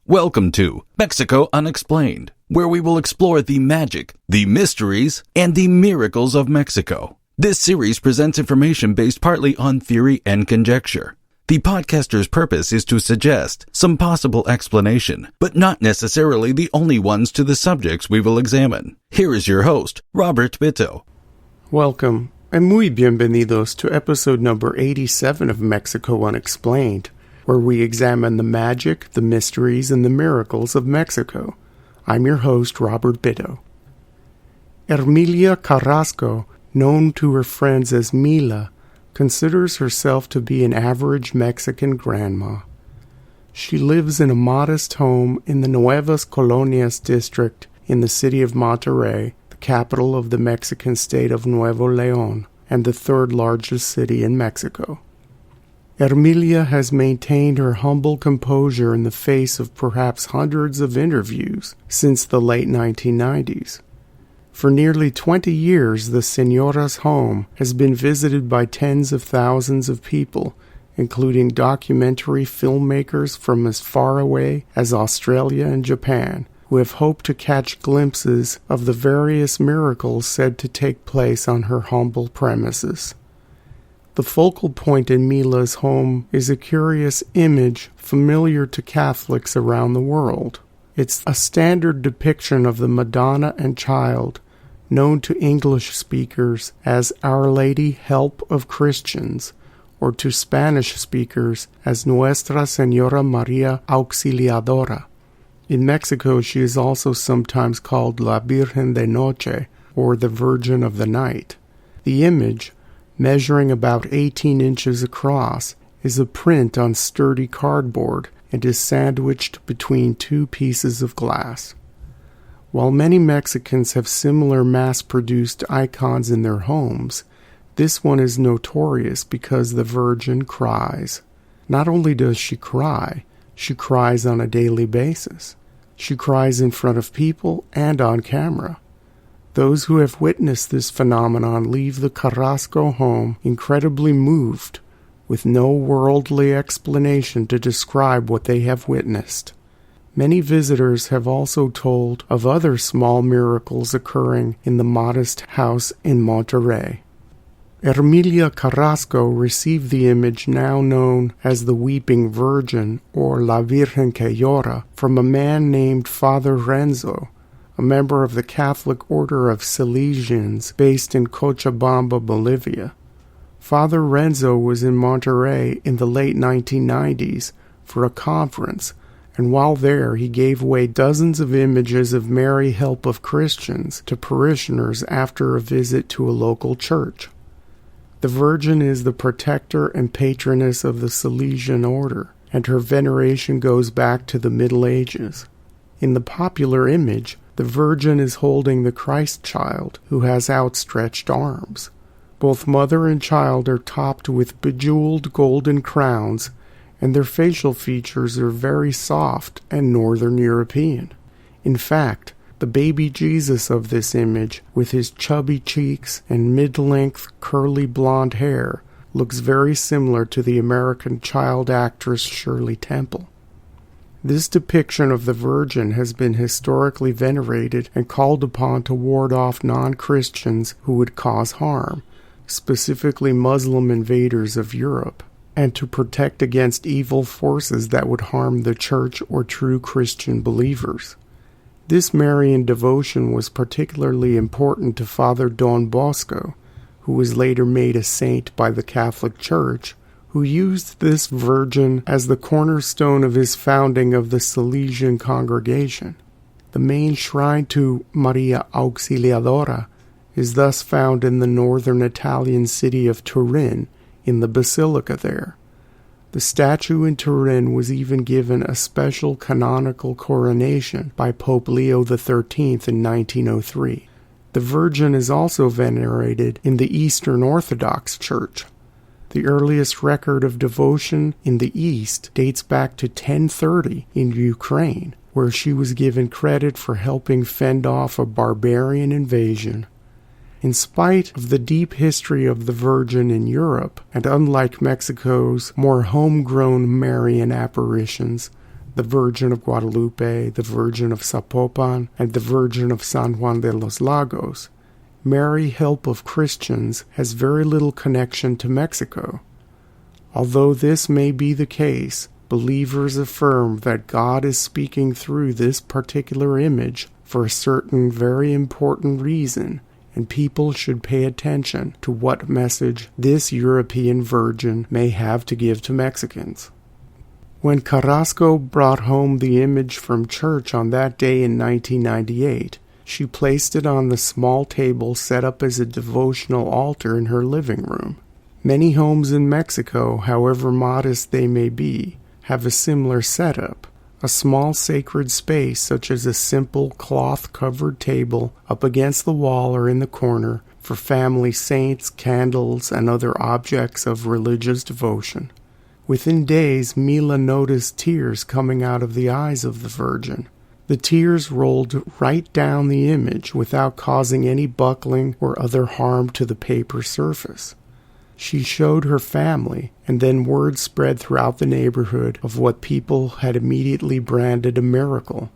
Welcome to Mexico Unexplained, where we will explore the magic, the mysteries, and the miracles of Mexico. This series presents information based partly on theory and conjecture. The podcaster's purpose is to suggest some possible explanation, but not necessarily the only ones to the subjects we will examine. Here is your host, Robert Bitto. Welcome, and muy bienvenidos to episode number 87 of Mexico Unexplained, where we examine the magic, the mysteries, and the miracles of Mexico. I'm your host, Robert Bitto. Ermilia Carrasco, known to her friends as Mila, considers herself to be an average Mexican grandma. She lives in a modest home in the Nuevas Colonias district in the city of Monterrey, the capital of the Mexican state of Nuevo León, and the third largest city in Mexico. Ermilia has maintained her humble composure in the face of perhaps hundreds of interviews since the late 1990s. For nearly 20 years, the Señora's home has been visited by tens of thousands of people, including documentary filmmakers from as far away as Australia and Japan, who have hoped to catch glimpses of the various miracles said to take place on her humble premises. The focal point in Mila's home is a curious image familiar to Catholics around the world. It's a standard depiction of the Madonna and Child, known to English speakers as Our Lady Help of Christians, or to Spanish speakers as Nuestra Señora María Auxiliadora. In Mexico, she is also sometimes called La Virgen de Noche, or the Virgin of the Night. The image, measuring about 18 inches across, is a print on sturdy cardboard and is sandwiched between two pieces of glass. While many Mexicans have similar mass-produced icons in their homes, this one is notorious because the Virgin cries. Not only does she cries on a daily basis. She cries in front of people and on camera. Those who have witnessed this phenomenon leave the Carrasco home incredibly moved, with no worldly explanation to describe what they have witnessed. Many visitors have also told of other small miracles occurring in the modest house in Monterrey. Ermilia Carrasco received the image now known as the Weeping Virgin, or La Virgen que Llora, from a man named Father Renzo, a member of the Catholic Order of Salesians based in Cochabamba, Bolivia. Father Renzo was in Monterrey in the late 1990s for a conference, and while there he gave away dozens of images of Mary Help of Christians to parishioners after a visit to a local church. The Virgin is the protector and patroness of the Salesian order, and her veneration goes back to the Middle Ages. In the popular image, the Virgin is holding the Christ child, who has outstretched arms. Both mother and child are topped with bejeweled golden crowns, and their facial features are very soft and Northern European. In fact, the baby Jesus of this image, with his chubby cheeks and mid-length curly blonde hair, looks very similar to the American child actress Shirley Temple. This depiction of the Virgin has been historically venerated and called upon to ward off non-Christians who would cause harm, specifically Muslim invaders of Europe, and to protect against evil forces that would harm the Church or true Christian believers. This Marian devotion was particularly important to Father Don Bosco, who was later made a saint by the Catholic Church, who used this Virgin as the cornerstone of his founding of the Salesian congregation. The main shrine to Maria Auxiliadora is thus found in the northern Italian city of Turin, in the basilica there. The statue in Turin was even given a special canonical coronation by Pope Leo XIII in 1903. The Virgin is also venerated in the Eastern Orthodox Church. The earliest record of devotion in the East dates back to 1030 in Ukraine, where she was given credit for helping fend off a barbarian invasion. In spite of the deep history of the Virgin in Europe, and unlike Mexico's more homegrown Marian apparitions, the Virgin of Guadalupe, the Virgin of Zapopan, and the Virgin of San Juan de los Lagos, Mary, Help of Christians, has very little connection to Mexico. Although this may be the case, believers affirm that God is speaking through this particular image for a certain very important reason, and people should pay attention to what message this European Virgin may have to give to Mexicans. When Carrasco brought home the image from church on that day in 1998, she placed it on the small table set up as a devotional altar in her living room. Many homes in Mexico, however modest they may be, have a similar setup. A small sacred space such as a simple cloth-covered table up against the wall or in the corner for family saints, candles, and other objects of religious devotion. Within days, Mila noticed tears coming out of the eyes of the Virgin. The tears rolled right down the image without causing any buckling or other harm to the paper surface. She showed her family, and then word spread throughout the neighborhood of what people had immediately branded a miracle.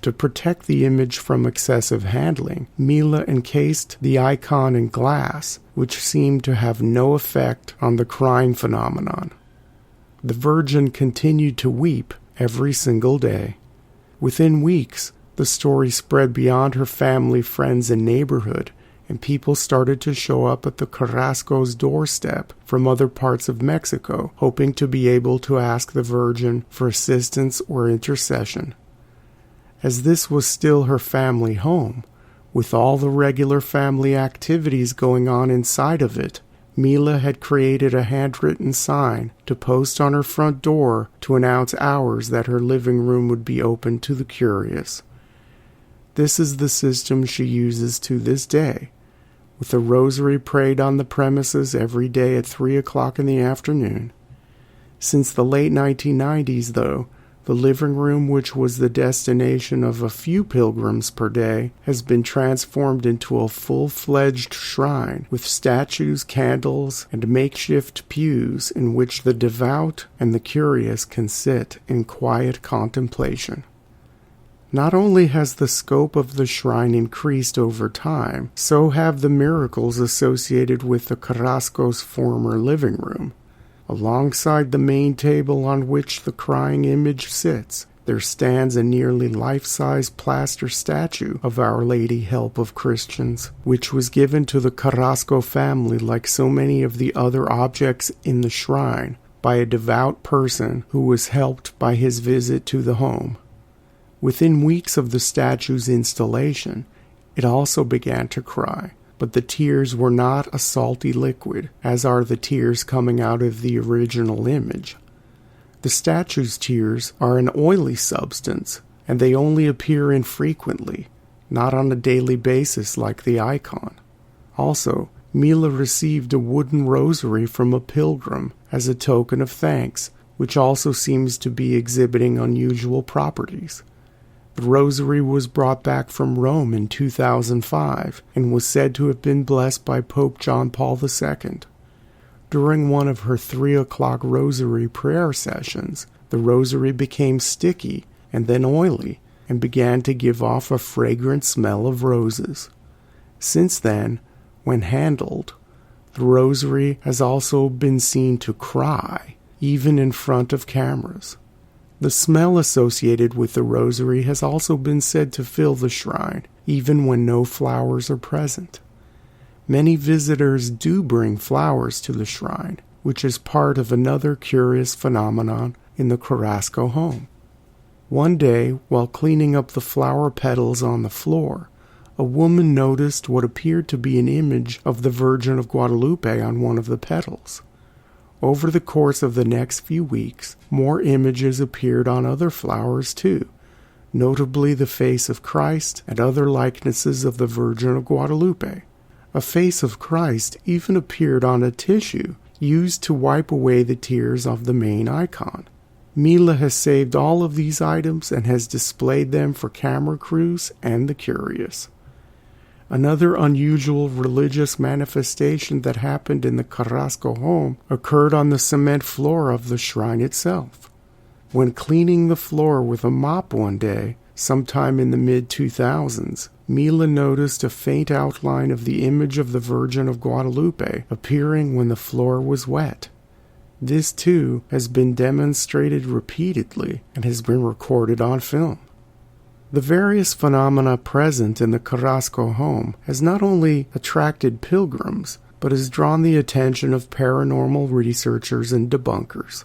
To protect the image from excessive handling, Mila encased the icon in glass, which seemed to have no effect on the crying phenomenon. The Virgin continued to weep every single day. Within weeks, the story spread beyond her family, friends, and neighborhood, and people started to show up at the Carrasco's doorstep from other parts of Mexico, hoping to be able to ask the Virgin for assistance or intercession. As this was still her family home, with all the regular family activities going on inside of it, Mila had created a handwritten sign to post on her front door to announce hours that her living room would be open to the curious. This is the system she uses to this day, with a rosary prayed on the premises every day at 3 o'clock in the afternoon. Since the late 1990s, though, the living room, which was the destination of a few pilgrims per day, has been transformed into a full-fledged shrine with statues, candles, and makeshift pews in which the devout and the curious can sit in quiet contemplation. Not only has the scope of the shrine increased over time, so have the miracles associated with the Carrasco's former living room. Alongside the main table on which the crying image sits, there stands a nearly life-size plaster statue of Our Lady Help of Christians, which was given to the Carrasco family like so many of the other objects in the shrine by a devout person who was helped by his visit to the home. Within weeks of the statue's installation, it also began to cry. But the tears were not a salty liquid, as are the tears coming out of the original image. The statue's tears are an oily substance, and they only appear infrequently, not on a daily basis like the icon. Also, Mila received a wooden rosary from a pilgrim as a token of thanks, which also seems to be exhibiting unusual properties. The rosary was brought back from Rome in 2005 and was said to have been blessed by Pope John Paul II. During one of her 3 o'clock rosary prayer sessions, the rosary became sticky and then oily and began to give off a fragrant smell of roses. Since then, when handled, the rosary has also been seen to cry, even in front of cameras. The smell associated with the rosary has also been said to fill the shrine, even when no flowers are present. Many visitors do bring flowers to the shrine, which is part of another curious phenomenon in the Carrasco home. One day, while cleaning up the flower petals on the floor, a woman noticed what appeared to be an image of the Virgin of Guadalupe on one of the petals. Over the course of the next few weeks, more images appeared on other flowers too, notably the face of Christ and other likenesses of the Virgin of Guadalupe. A face of Christ even appeared on a tissue used to wipe away the tears of the main icon. Mila has saved all of these items and has displayed them for camera crews and the curious. Another unusual religious manifestation that happened in the Carrasco home occurred on the cement floor of the shrine itself. When cleaning the floor with a mop one day, sometime in the mid-2000s, Mila noticed a faint outline of the image of the Virgin of Guadalupe appearing when the floor was wet. This, too, has been demonstrated repeatedly and has been recorded on film. The various phenomena present in the Carrasco home has not only attracted pilgrims, but has drawn the attention of paranormal researchers and debunkers.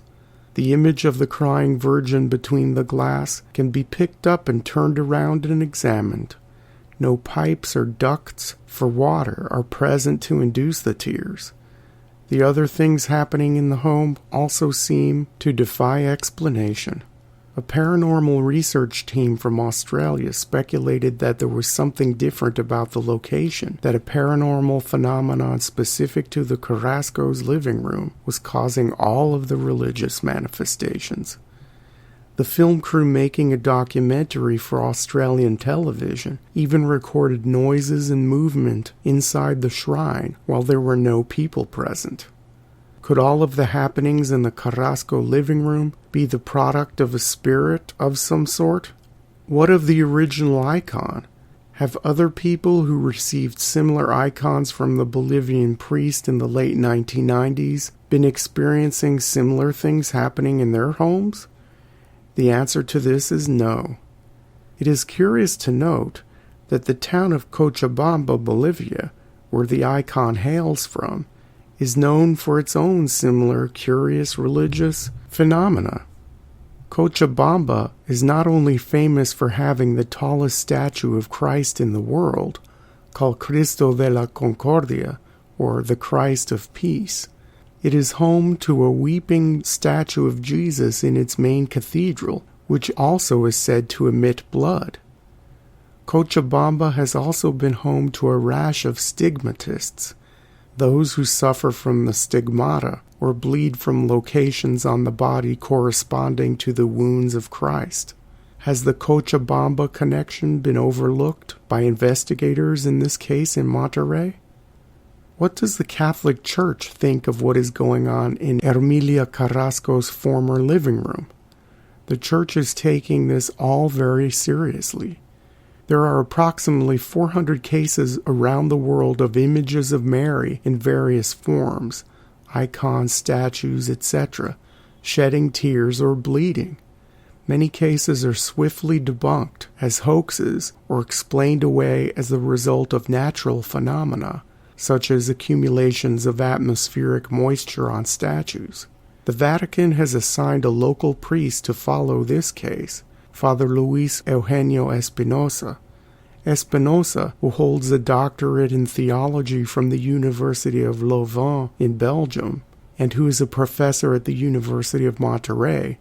The image of the crying Virgin between the glass can be picked up and turned around and examined. No pipes or ducts for water are present to induce the tears. The other things happening in the home also seem to defy explanation. A paranormal research team from Australia speculated that there was something different about the location, that a paranormal phenomenon specific to the Carrasco's living room was causing all of the religious manifestations. The film crew making a documentary for Australian television even recorded noises and movement inside the shrine while there were no people present. Could all of the happenings in the Carrasco living room be the product of a spirit of some sort? What of the original icon? Have other people who received similar icons from the Bolivian priest in the late 1990s been experiencing similar things happening in their homes? The answer to this is no. It is curious to note that the town of Cochabamba, Bolivia, where the icon hails from, is known for its own similar curious religious phenomena. Cochabamba is not only famous for having the tallest statue of Christ in the world, called Cristo de la Concordia, or the Christ of Peace. It is home to a weeping statue of Jesus in its main cathedral, which also is said to emit blood. Cochabamba has also been home to a rash of stigmatists, those who suffer from the stigmata or bleed from locations on the body corresponding to the wounds of Christ. Has the Cochabamba connection been overlooked by investigators in this case in Monterrey? What does the Catholic Church think of what is going on in Hermilia Carrasco's former living room? The Church is taking this all very seriously. There are approximately 400 cases around the world of images of Mary in various forms, icons, statues, etc., shedding tears or bleeding. Many cases are swiftly debunked as hoaxes or explained away as the result of natural phenomena, such as accumulations of atmospheric moisture on statues. The Vatican has assigned a local priest to follow this case, Father Luis Eugenio Espinosa. Espinosa, who holds a doctorate in theology from the University of Louvain in Belgium, and who is a professor at the University of Monterrey,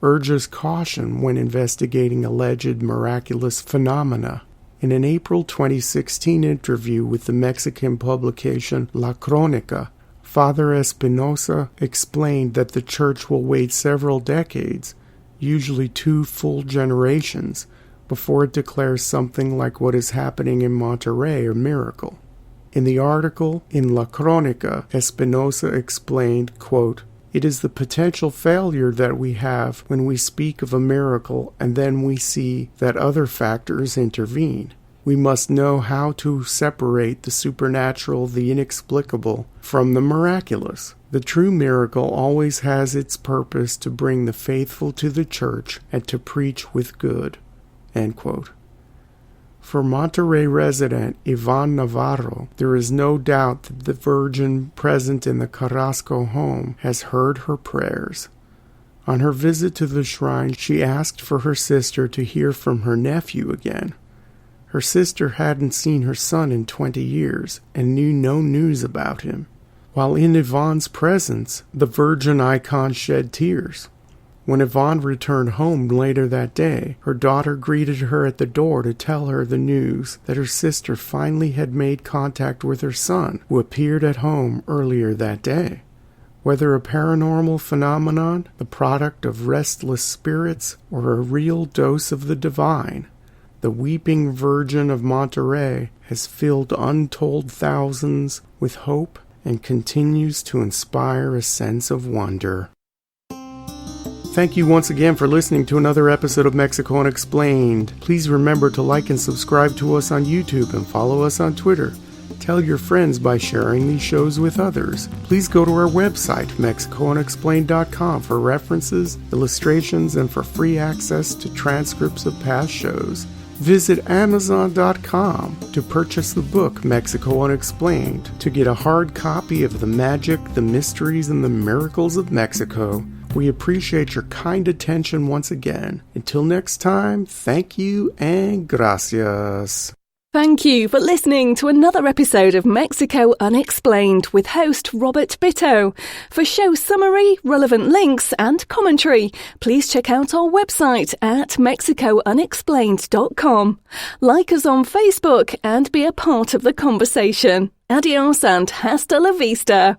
urges caution when investigating alleged miraculous phenomena. In an April 2016 interview with the Mexican publication La Crónica, Father Espinosa explained that the Church will wait several decades, usually 2 full generations, before it declares something like what is happening in Monterrey a miracle. In the article in La Crónica, Espinosa explained, quote, "It is the potential failure that we have when we speak of a miracle and then we see that other factors intervene. We must know how to separate the supernatural, the inexplicable, from the miraculous. The true miracle always has its purpose to bring the faithful to the Church and to preach with good." End quote. For Monterrey resident Ivan Navarro, there is no doubt that the Virgin present in the Carrasco home has heard her prayers. On her visit to the shrine, she asked for her sister to hear from her nephew again. Her sister hadn't seen her son in 20 years and knew no news about him. While in Ivan's presence, the Virgin icon shed tears. When Yvonne returned home later that day, her daughter greeted her at the door to tell her the news that her sister finally had made contact with her son, who appeared at home earlier that day. Whether a paranormal phenomenon, the product of restless spirits, or a real dose of the divine, the Weeping Virgin of Monterrey has filled untold thousands with hope and continues to inspire a sense of wonder. Thank you once again for listening to another episode of Mexico Unexplained. Please remember to like and subscribe to us on YouTube and follow us on Twitter. Tell your friends by sharing these shows with others. Please go to our website, MexicoUnexplained.com, for references, illustrations, and for free access to transcripts of past shows. Visit Amazon.com to purchase the book Mexico Unexplained to get a hard copy of the magic, the mysteries, and the miracles of Mexico. We appreciate your kind attention once again. Until next time, thank you and gracias. Thank you for listening to another episode of Mexico Unexplained with host Robert Bitto. For show summary, relevant links and commentary, please check out our website at mexicounexplained.com. Like us on Facebook and be a part of the conversation. Adios and hasta la vista.